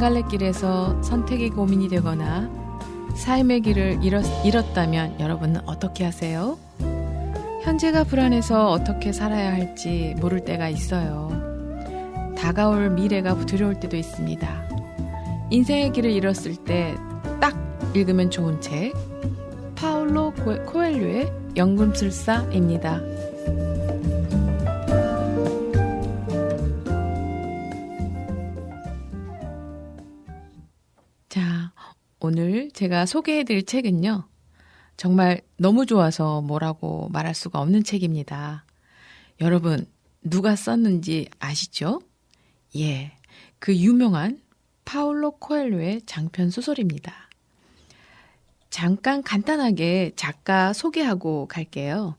갈래길에서 선택이 고민이 되거나 삶의 길을 잃었다면 여러분은 어떻게 하세요? 현재가 불안해서 어떻게 살아야 할지 모를 때가 있어요. 다가올 미래가 두려울 때도 있습니다. 인생의 길을 잃었을 때 딱 읽으면 좋은 책, 파울로 코엘료의 연금술사입니다. 자, 오늘 제가 소개해드릴 책은요, 정말 너무 좋아서 뭐라고 말할 수가 없는 책입니다. 여러분, 누가 썼는지 아시죠? 예, 그 유명한 파울로 코엘료의 장편 소설입니다. 잠깐 간단하게 작가 소개하고 갈게요.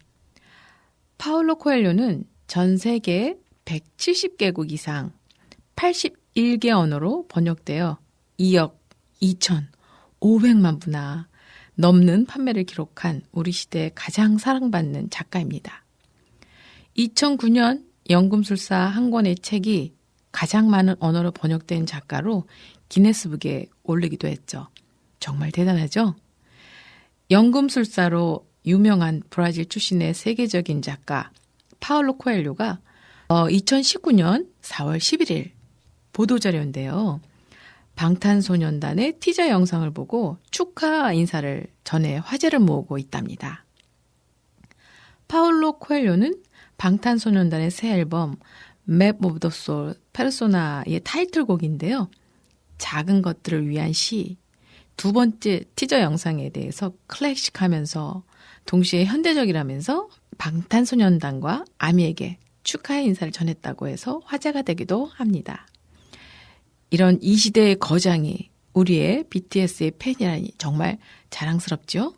파울로 코엘료는 전 세계 170개국 이상 81개 언어로 번역되어 2억 2,500만 부나 넘는 판매를 기록한 우리 시대의 가장 사랑받는 작가입니다. 2009년 연금술사 한 권의 책이 가장 많은 언어로 번역된 작가로 기네스북에 오르기도 했죠. 정말 대단하죠? 연금술사로 유명한 브라질 출신의 세계적인 작가 파울로 코엘료가 2019년 4월 11일 보도자료인데요. 방탄소년단의 티저 영상을 보고 축하 인사를 전해 화제를 모으고 있답니다. 파울로 코엘료는 방탄소년단의 새 앨범 맵 오브 더 소울 페르소나의 타이틀곡인데요. 작은 것들을 위한 시, 두 번째 티저 영상에 대해서 클래식하면서 동시에 현대적이라면서 방탄소년단과 아미에게 축하의 인사를 전했다고 해서 화제가 되기도 합니다. 이런 이 시대의 거장이 우리의 BTS의 팬이라니 정말 자랑스럽죠?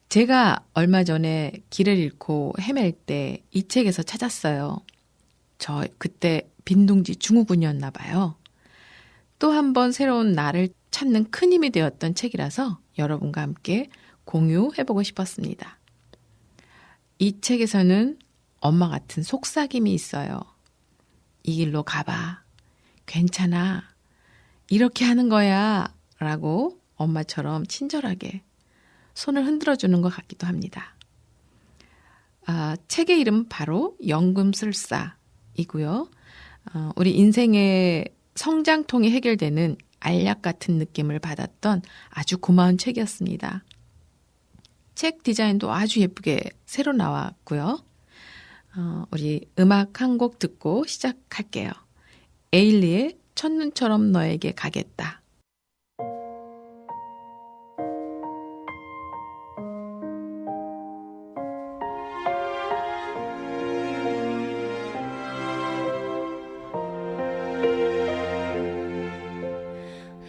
제가 얼마 전에 길을 잃고 헤맬 때 이 책에서 찾았어요. 저 그때 빈둥지 증후군이었나 봐요. 또 한 번 새로운 나를 찾는 큰 힘이 되었던 책이라서 여러분과 함께 공유해보고 싶었습니다. 이 책에서는 엄마 같은 속삭임이 있어요. 이 길로 가봐. 괜찮아. 이렇게 하는 거야. 라고 엄마처럼 친절하게 손을 흔들어주는 것 같기도 합니다. 책의 이름은 바로 연금술사이고요. 우리 인생의 성장통이 해결되는 알약 같은 느낌을 받았던 아주 고마운 책이었습니다. 책 디자인도 아주 예쁘게 새로 나왔고요. 우리 음악 한 곡 듣고 시작할게요. 에일리의 첫눈처럼 너에게 가겠다.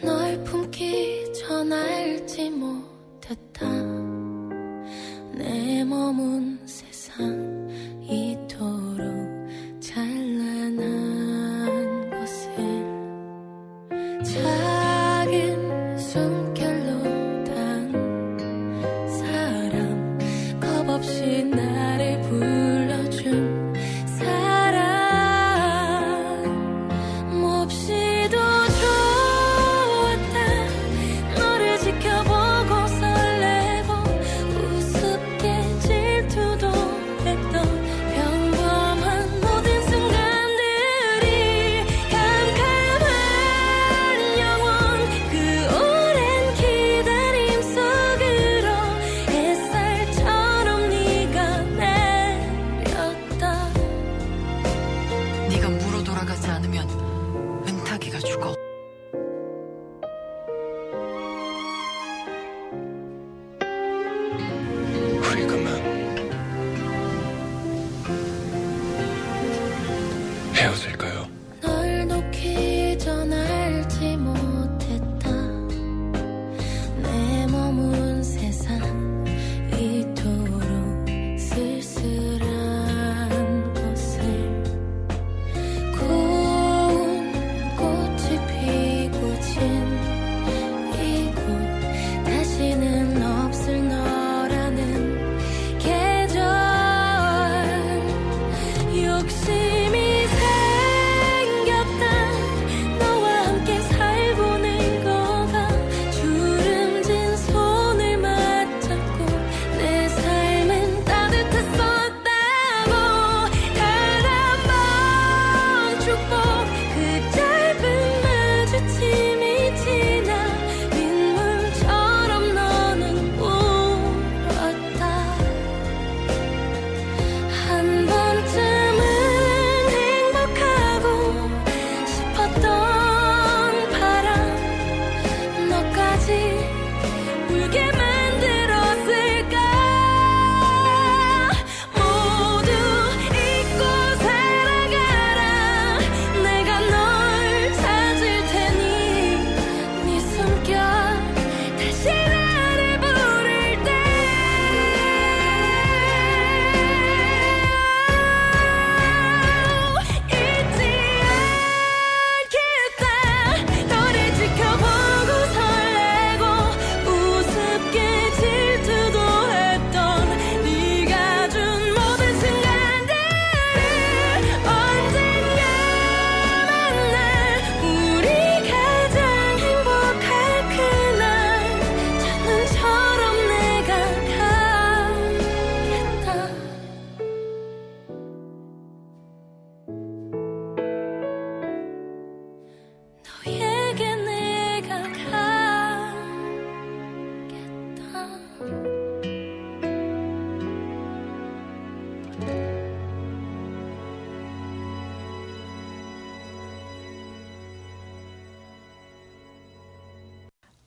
널 품기 전 알지 못했다. 내 머문 세상 이토록 찬란한 것을 작은 숨결로 단 사람 겁없이 나를 불러준 사람 몹시도 좋았다. 너를 지켜보고 설레고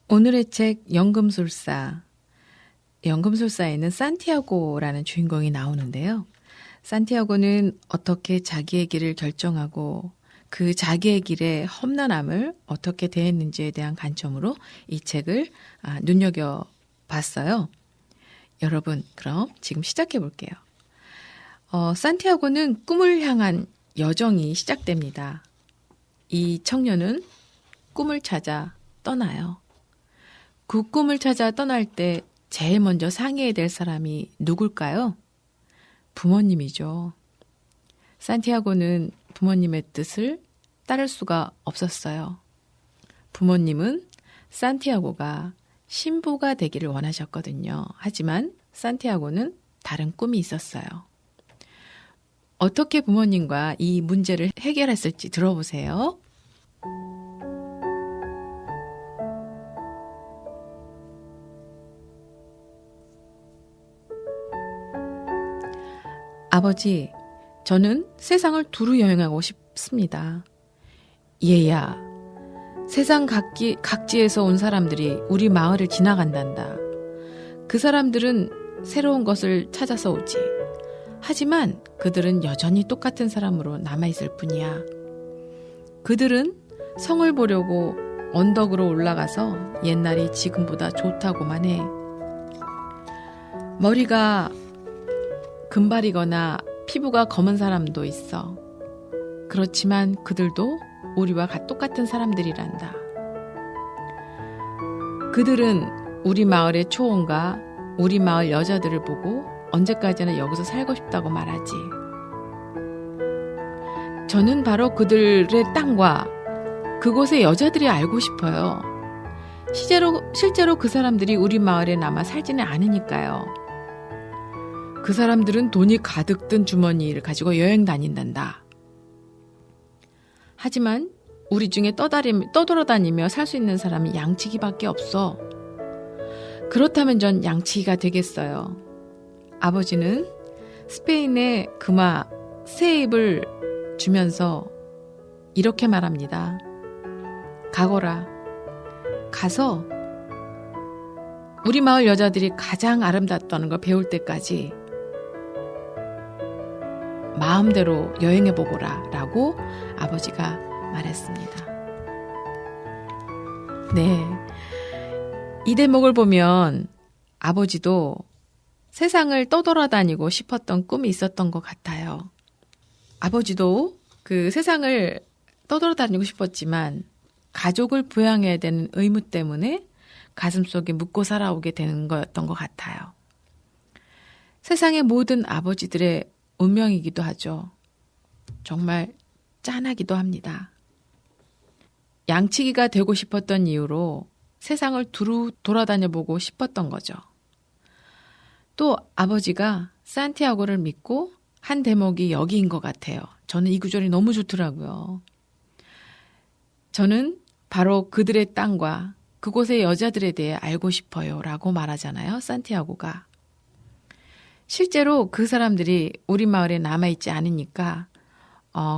오늘의 책 연금술사. 연금술사에는 산티아고라는 주인공이 나오는데요. 산티아고는 어떻게 자기의 길을 결정하고 그 자기의 길의 험난함을 어떻게 대했는지에 대한 관점으로 이 책을 눈여겨봤어요. 여러분, 그럼 지금 시작해 볼게요. 산티아고는 꿈을 향한 여정이 시작됩니다. 이 청년은 꿈을 찾아 떠나요. 그 꿈을 찾아 떠날 때 제일 먼저 상의해야 될 사람이 누굴까요? 부모님이죠. 산티아고는 부모님의 뜻을 따를 수가 없었어요. 부모님은 산티아고가 신부가 되기를 원하셨거든요. 하지만 산티아고는 다른 꿈이 있었어요. 어떻게 부모님과 이 문제를 해결했을지 들어보세요. 아버지, 저는 세상을 두루 여행하고 싶습니다. 얘야, 세상 각지에서 온 사람들이 우리 마을을 지나간단다. 그 사람들은 새로운 것을 찾아서 오지. 하지만 그들은 여전히 똑같은 사람으로 남아있을 뿐이야. 그들은 성을 보려고 언덕으로 올라가서 옛날이 지금보다 좋다고만 해. 머리가 금발이거나 피부가 검은 사람도 있어. 그렇지만 그들도 우리와 똑같은 사람들이란다. 그들은 우리 마을의 초원과 우리 마을 여자들을 보고 언제까지나 여기서 살고 싶다고 말하지. 저는 바로 그들의 땅과 그곳의 여자들이 알고 싶어요. 실제로 그 사람들이 우리 마을에 남아 살지는 않으니까요. 그 사람들은 돈이 가득 든 주머니를 가지고 여행 다닌단다. 하지만 우리 중에 떠돌아다니며 살 수 있는 사람이 양치기밖에 없어. 그렇다면 전 양치기가 되겠어요. 아버지는 스페인의 금화 세입을 주면서 이렇게 말합니다. 가거라. 가서 우리 마을 여자들이 가장 아름답다는 걸 배울 때까지 마음대로 여행해보거라 라고 아버지가 말했습니다. 네, 이 대목을 보면 아버지도 세상을 떠돌아다니고 싶었던 꿈이 있었던 것 같아요. 아버지도 그 세상을 떠돌아다니고 싶었지만 가족을 부양해야 되는 의무 때문에 가슴속에 묻고 살아오게 되는 거였던 것 같아요. 세상의 모든 아버지들의 운명이기도 하죠. 정말 짠하기도 합니다. 양치기가 되고 싶었던 이유로 세상을 두루 돌아다녀 보고 싶었던 거죠. 또 아버지가 산티아고를 믿고 한 대목이 여기인 것 같아요. 저는 이 구절이 너무 좋더라고요. 저는 바로 그들의 땅과 그곳의 여자들에 대해 알고 싶어요 라고 말하잖아요. 산티아고가. 실제로 그 사람들이 우리 마을에 남아있지 않으니까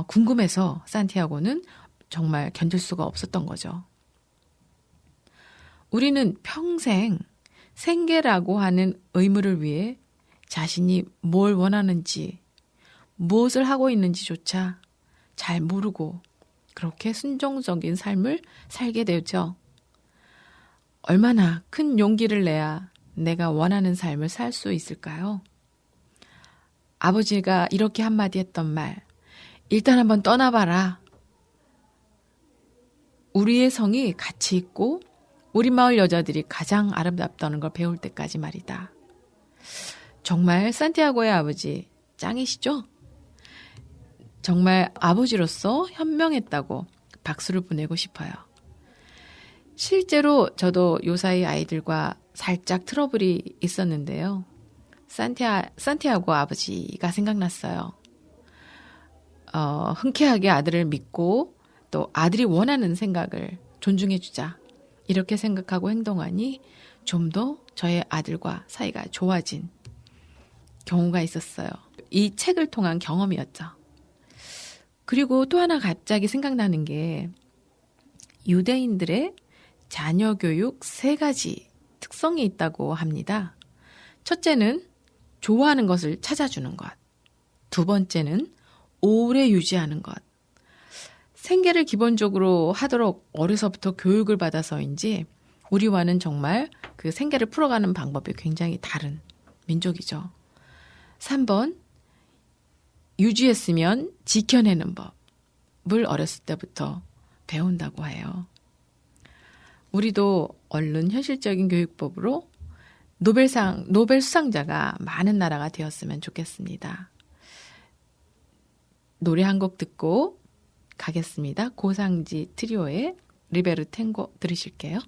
궁금해서 산티아고는 정말 견딜 수가 없었던 거죠. 우리는 평생 생계라고 하는 의무를 위해 자신이 뭘 원하는지, 무엇을 하고 있는지조차 잘 모르고 그렇게 순종적인 삶을 살게 되죠. 얼마나 큰 용기를 내야 내가 원하는 삶을 살 수 있을까요? 아버지가 이렇게 한마디 했던 말, 일단 한번 떠나봐라. 우리의 성이 가치 있고 우리 마을 여자들이 가장 아름답다는 걸 배울 때까지 말이다. 정말 산티아고의 아버지 짱이시죠? 정말 아버지로서 현명했다고 박수를 보내고 싶어요. 실제로 저도 요사이 아이들과 살짝 트러블이 있었는데요. 산티아고 아버지가 생각났어요. 흔쾌하게 아들을 믿고 또 아들이 원하는 생각을 존중해주자. 이렇게 생각하고 행동하니 좀 더 저의 아들과 사이가 좋아진 경우가 있었어요. 이 책을 통한 경험이었죠. 그리고 또 하나 갑자기 생각나는 게 유대인들의 자녀 교육 3가지 특성이 있다고 합니다. 첫째는 좋아하는 것을 찾아주는 것. 두 번째는 오래 유지하는 것. 생계를 기본적으로 하도록 어려서부터 교육을 받아서인지 우리와는 정말 그 생계를 풀어가는 방법이 굉장히 다른 민족이죠. 3번, 유지했으면 지켜내는 법을 어렸을 때부터 배운다고 해요. 우리도 얼른 현실적인 교육법으로 노벨 수상자가 많은 나라가 되었으면 좋겠습니다. 노래 한 곡 듣고 가겠습니다. 고상지 트리오의 리베르 탱고 들으실게요.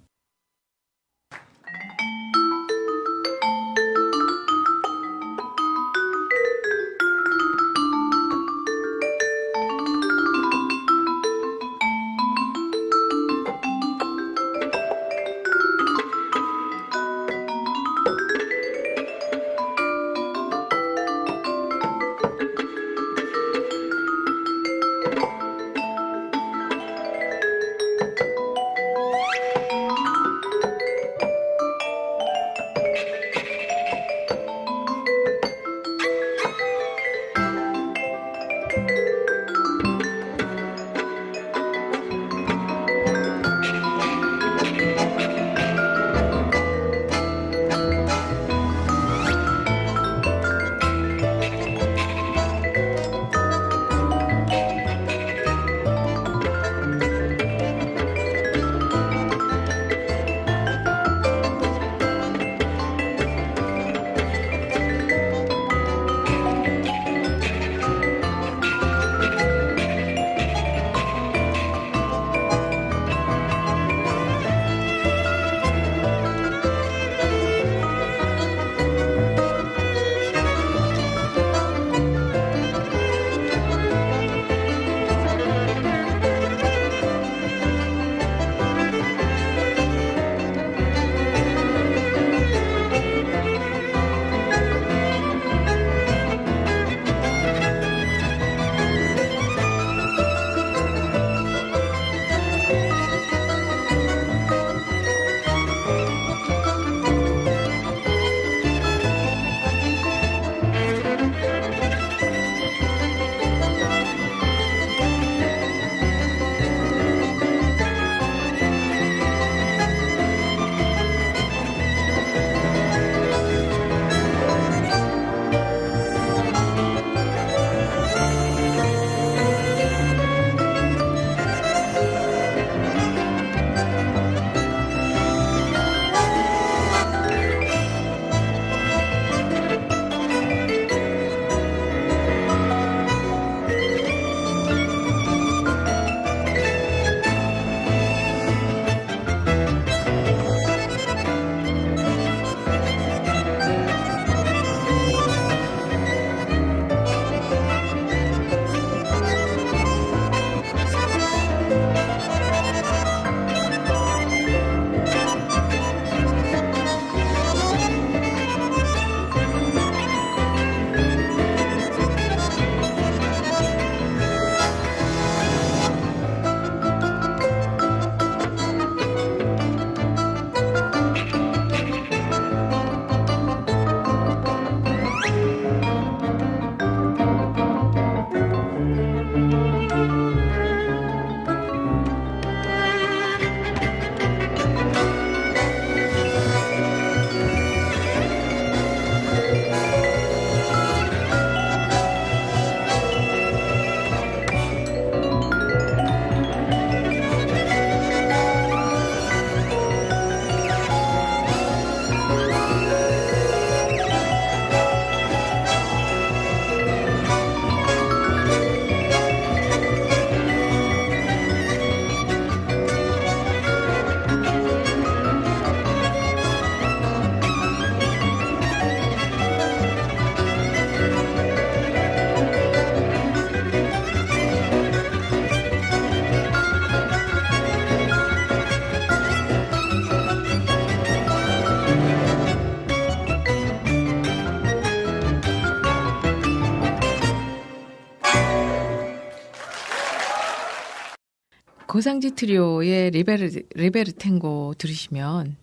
고상지 트리오의 리베르 탱고 들으시면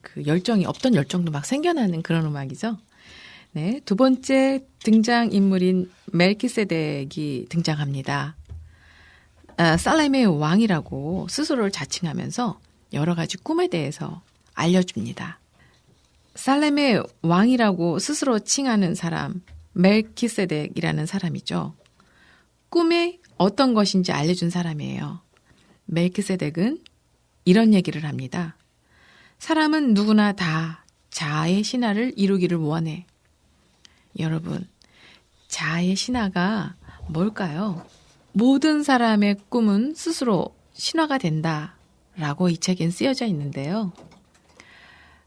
그 열정이 없던 열정도 막 생겨나는 그런 음악이죠. 네, 두 번째 등장인물인 멜키세덱이 등장합니다. 살렘의 왕이라고 스스로를 자칭하면서 여러 가지 꿈에 대해서 알려줍니다. 살렘의 왕이라고 스스로 칭하는 사람, 멜키세덱이라는 사람이죠. 꿈에 어떤 것인지 알려준 사람이에요. 멜키세덱은 이런 얘기를 합니다. 사람은 누구나 다 자아의 신화를 이루기를 원해. 여러분, 자아의 신화가 뭘까요? 모든 사람의 꿈은 스스로 신화가 된다라고 이 책엔 쓰여져 있는데요.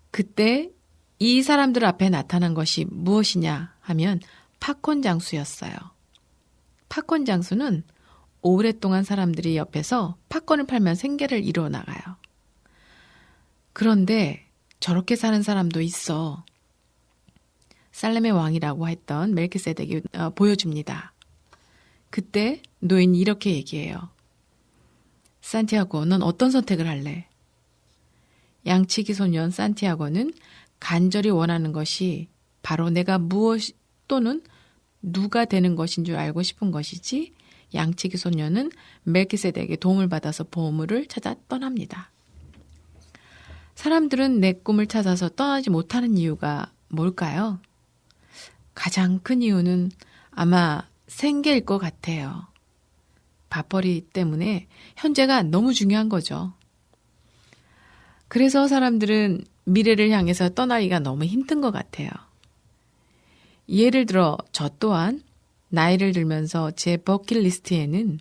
그때 이 사람들 앞에 나타난 것이 무엇이냐 하면 팝콘 장수였어요. 팝콘 장수는 오랫동안 사람들이 옆에서 팝콘을 팔면 생계를 이루어 나가요. 그런데 저렇게 사는 사람도 있어. 살렘의 왕이라고 했던 멜키세덱이 보여줍니다. 그때 노인이 이렇게 얘기해요. 산티아고, 넌 어떤 선택을 할래? 양치기 소년 산티아고는 간절히 원하는 것이 바로 내가 무엇 또는 누가 되는 것인 줄 알고 싶은 것이지, 양치기 소년은 멜키세덱의 도움을 받아서 보물을 찾아 떠납니다. 사람들은 내 꿈을 찾아서 떠나지 못하는 이유가 뭘까요? 가장 큰 이유는 아마 생계일 것 같아요. 밥벌이 때문에 현재가 너무 중요한 거죠. 그래서 사람들은 미래를 향해서 떠나기가 너무 힘든 것 같아요. 예를 들어 저 또한 나이를 들면서 제 버킷리스트에는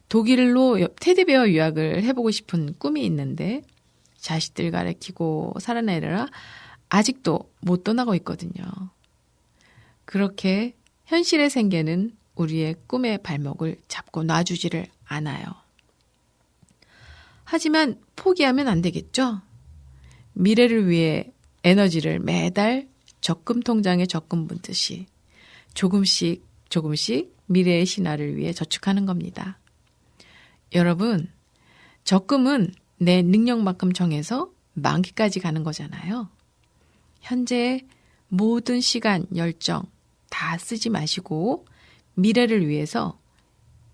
독일로 테디베어 유학을 해보고 싶은 꿈이 있는데 자식들 가르치고 살아내느라 아직도 못 떠나고 있거든요. 그렇게 현실의 생계는 우리의 꿈의 발목을 잡고 놔주지를 않아요. 하지만 포기하면 안 되겠죠? 미래를 위해 에너지를 매달 적금 통장에 적금 붓듯이 조금씩 미래의 신화를 위해 저축하는 겁니다. 여러분, 적금은 내 능력만큼 정해서 만기까지 가는 거잖아요. 현재의 모든 시간, 열정 다 쓰지 마시고 미래를 위해서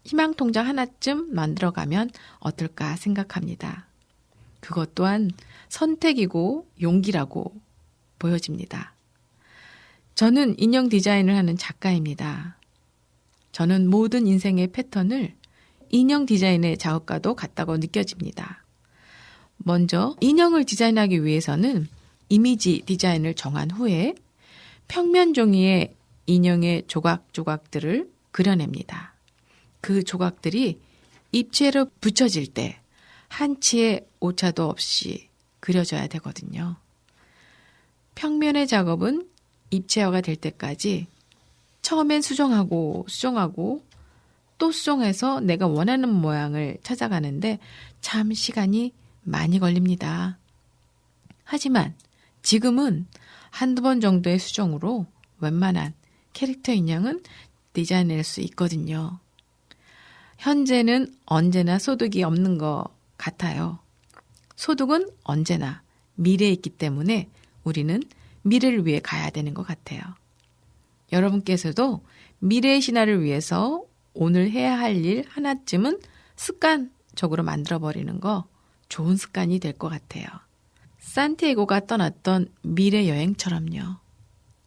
희망통장 하나쯤 만들어가면 어떨까 생각합니다. 그것 또한 선택이고 용기라고 보여집니다. 저는 인형 디자인을 하는 작가입니다. 저는 모든 인생의 패턴을 인형 디자인의 작업과도 같다고 느껴집니다. 먼저 인형을 디자인하기 위해서는 이미지 디자인을 정한 후에 평면 종이에 인형의 조각조각들을 그려냅니다. 그 조각들이 입체로 붙여질 때 한치의 오차도 없이 그려져야 되거든요. 평면의 작업은 입체화가 될 때까지 처음엔 수정하고 또 수정해서 내가 원하는 모양을 찾아가는데 참 시간이 많이 걸립니다. 하지만 지금은 한두 번 정도의 수정으로 웬만한 캐릭터 인형은 디자인할 수 있거든요. 현재는 언제나 소득이 없는 것 같아요. 소득은 언제나 미래에 있기 때문에 우리는 미래를 위해 가야 되는 것 같아요. 여러분께서도 미래의 신화를 위해서 오늘 해야 할 일 하나쯤은 습관적으로 만들어버리는 거 좋은 습관이 될 것 같아요. 산티아고가 떠났던 미래 여행처럼요.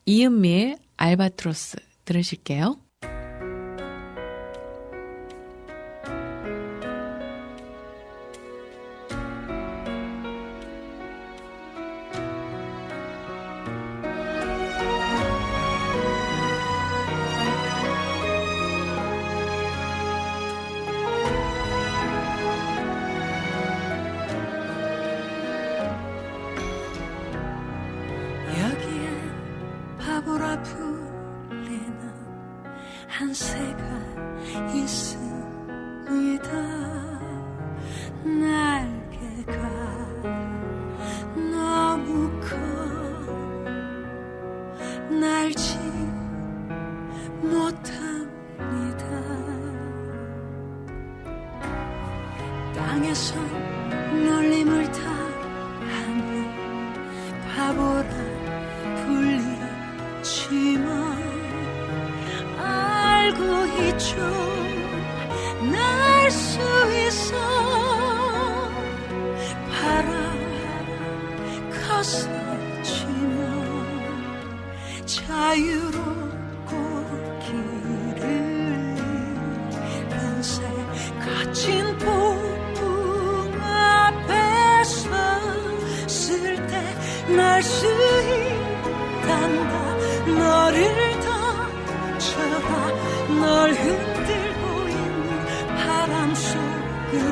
이은미의 알바트로스 들으실게요. 바보라 불리는 한 새가 있습니다. 날개가 너무 커 날지 못합니다. 있죠. 날 수 있어. 바람 거스치며 자유롭고 길을 잃은 새 거친 폭풍 앞에 섰을 때 날 수 있단다. 너를 덮쳐가 널 흔들고 있는 바람 속으로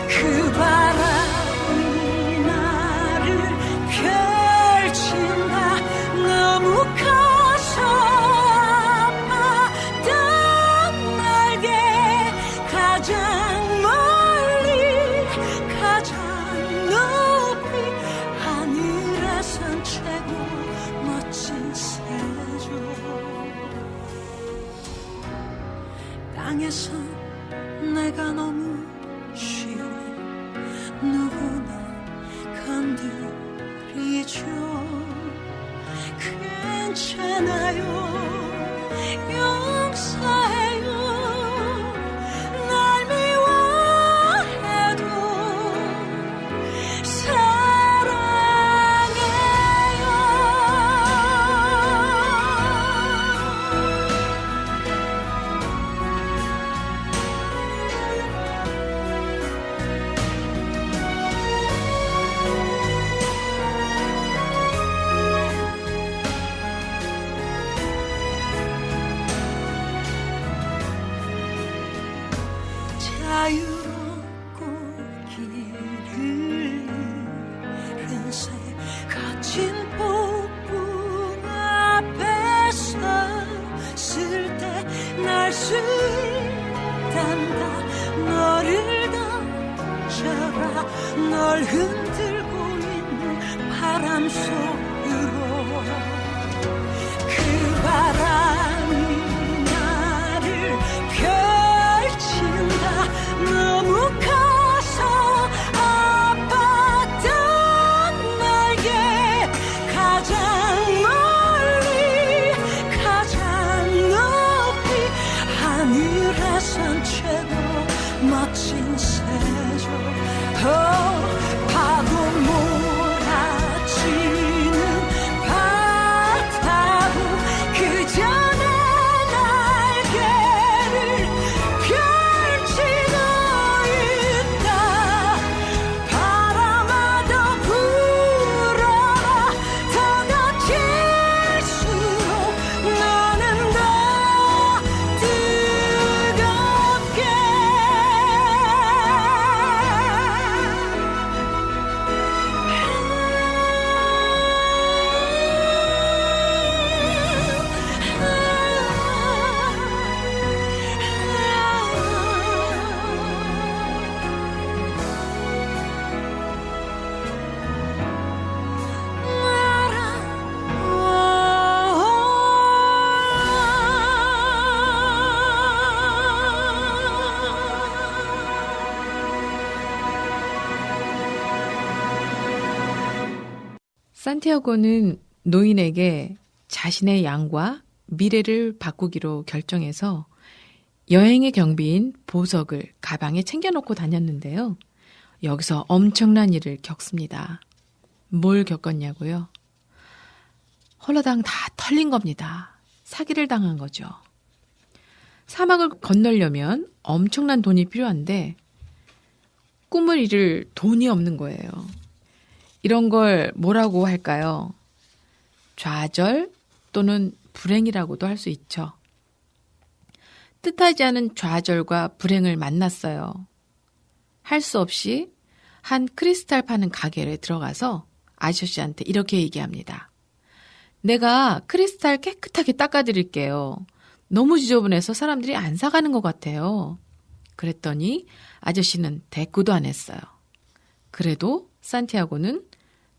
그 바람이 나를 펼친다. 너무 커서 아팠던 날개 가장 멀리 가장 높이 하늘에선 최고 멋진 새죠. 땅에선 내가 너무 쉬워 누구나 건드리죠. 괜찮아요. 용서해요. 날 미워해도 자유롭고 길을 잃은 새 거친 폭풍 앞에 섰을 때 날 수 있단다. 너를 덮쳐가 널 흔들고 있는 바람 속으로 그 바람이 나를 펼친다. 너무 커서 아팠던 날개 가장 멀리 가장 높이 하늘에선 최고 멋진 새죠. 파도 몰아치는 바다고 그 전에 날개를 펼치고 있다. 바람아 더 불어라. 더 거칠수록 너는 더 뜨겁게 산티아고는 노인에게 자신의 양과 미래를 바꾸기로 결정해서 여행의 경비인 보석을 가방에 챙겨놓고 다녔는데요. 여기서 엄청난 일을 겪습니다. 뭘 겪었냐고요? 홀라당 다 털린 겁니다. 사기를 당한 거죠. 사막을 건너려면 엄청난 돈이 필요한데 꿈을 이룰 돈이 없는 거예요. 이런 걸 뭐라고 할까요? 좌절 또는 불행이라고도 할 수 있죠. 뜻하지 않은 좌절과 불행을 만났어요. 할 수 없이 한 크리스탈 파는 가게에 들어가서 아저씨한테 이렇게 얘기합니다. 내가 크리스탈 깨끗하게 닦아드릴게요. 너무 지저분해서 사람들이 안 사가는 것 같아요. 그랬더니 아저씨는 대꾸도 안 했어요. 그래도 산티아고는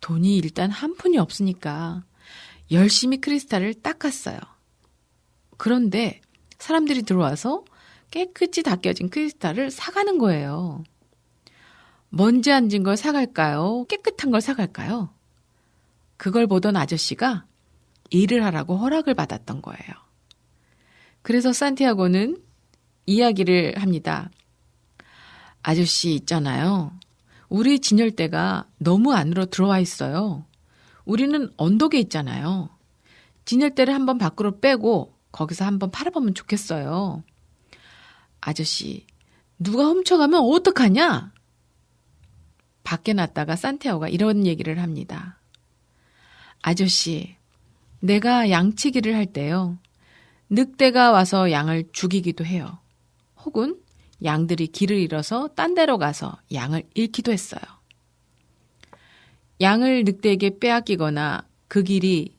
돈이 일단 한 푼이 없으니까 열심히 크리스탈을 닦았어요. 그런데 사람들이 들어와서 깨끗이 닦여진 크리스탈을 사가는 거예요. 먼지 앉은 걸 사갈까요? 깨끗한 걸 사갈까요? 그걸 보던 아저씨가 일을 하라고 허락을 받았던 거예요. 그래서 산티아고는 이야기를 합니다. 아저씨 있잖아요. 우리 진열대가 너무 안으로 들어와 있어요. 우리는 언덕에 있잖아요. 진열대를 한번 밖으로 빼고 거기서 한번 팔아보면 좋겠어요. 아저씨, 누가 훔쳐가면 어떡하냐? 밖에 놨다가 산티아고가 이런 얘기를 합니다. 아저씨, 내가 양치기를 할 때요. 늑대가 와서 양을 죽이기도 해요. 혹은 양들이 길을 잃어서 딴 데로 가서 양을 잃기도 했어요. 양을 늑대에게 빼앗기거나 그 길이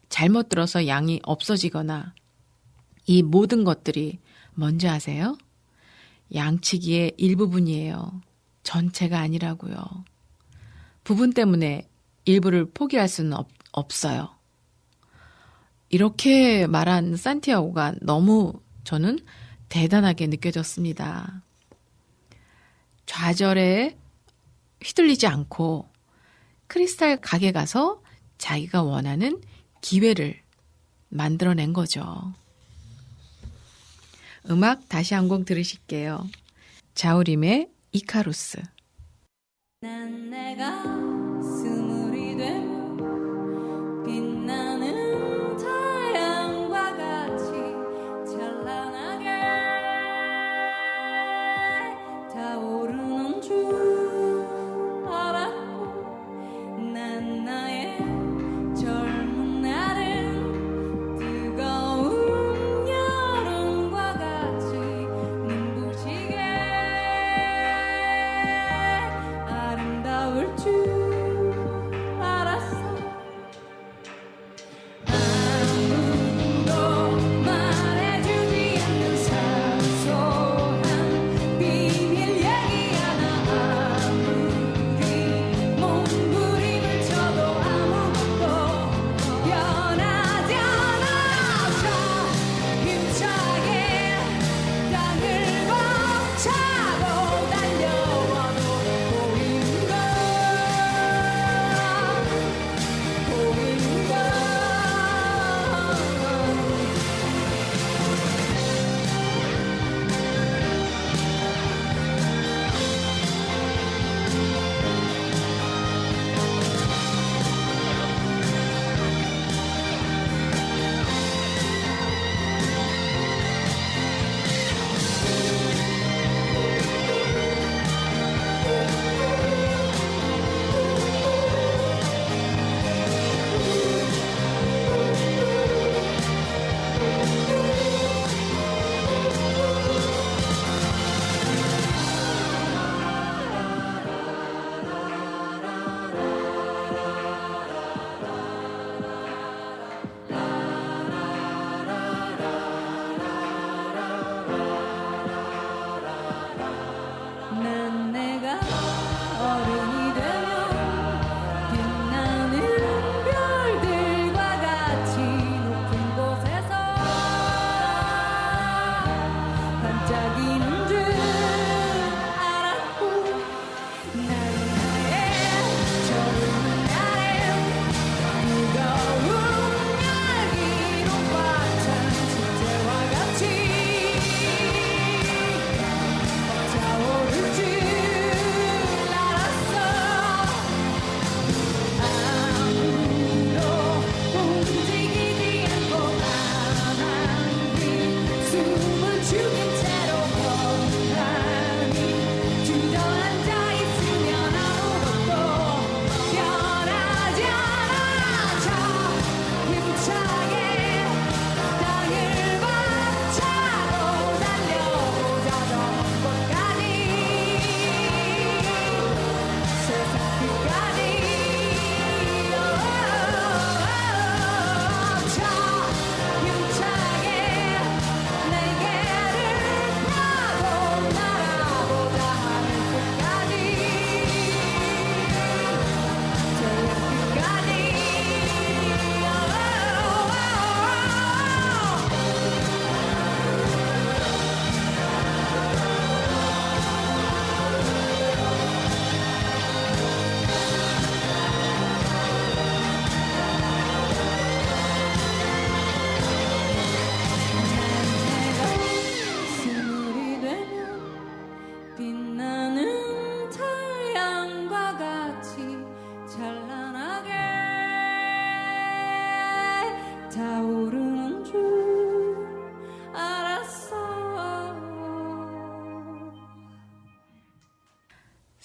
잘못 들어서 양이 없어지거나 이 모든 것들이 뭔지 아세요? 양치기의 일부분이에요. 전체가 아니라고요. 부분 때문에 일부를 포기할 수는 없어요. 이렇게 말한 산티아고가 너무 저는 대단하게 느껴졌습니다. 좌절에 휘둘리지 않고 크리스탈 가게 가서 자기가 원하는 기회를 만들어낸 거죠. 음악 다시 한 곡 들으실게요. 자우림의 이카루스. 난 내가 스물이 되면 빛나는 태양과 같이 찬란하게 타오르는 줄 알았고 난 나의 젊은 날은 뜨거운 여름과 같이 눈부시게 아름다울 줄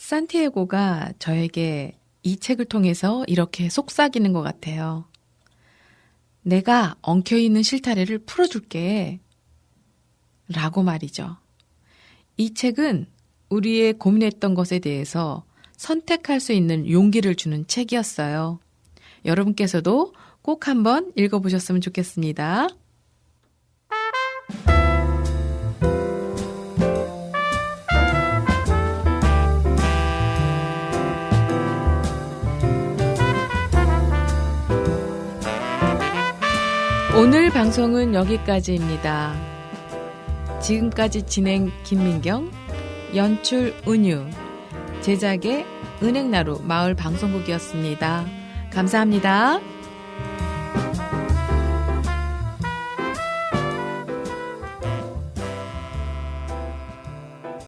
산티아고가 저에게 이 책을 통해서 이렇게 속삭이는 것 같아요. 내가 엉켜있는 실타래를 풀어줄게. 라고 말이죠. 이 책은 우리의 고민했던 것에 대해서 선택할 수 있는 용기를 주는 책이었어요. 여러분께서도 꼭 한번 읽어보셨으면 좋겠습니다. 오늘 방송은 여기까지입니다. 지금까지 진행 김민경, 연출 은유, 제작의 은행나루 마을 방송국이었습니다. 감사합니다.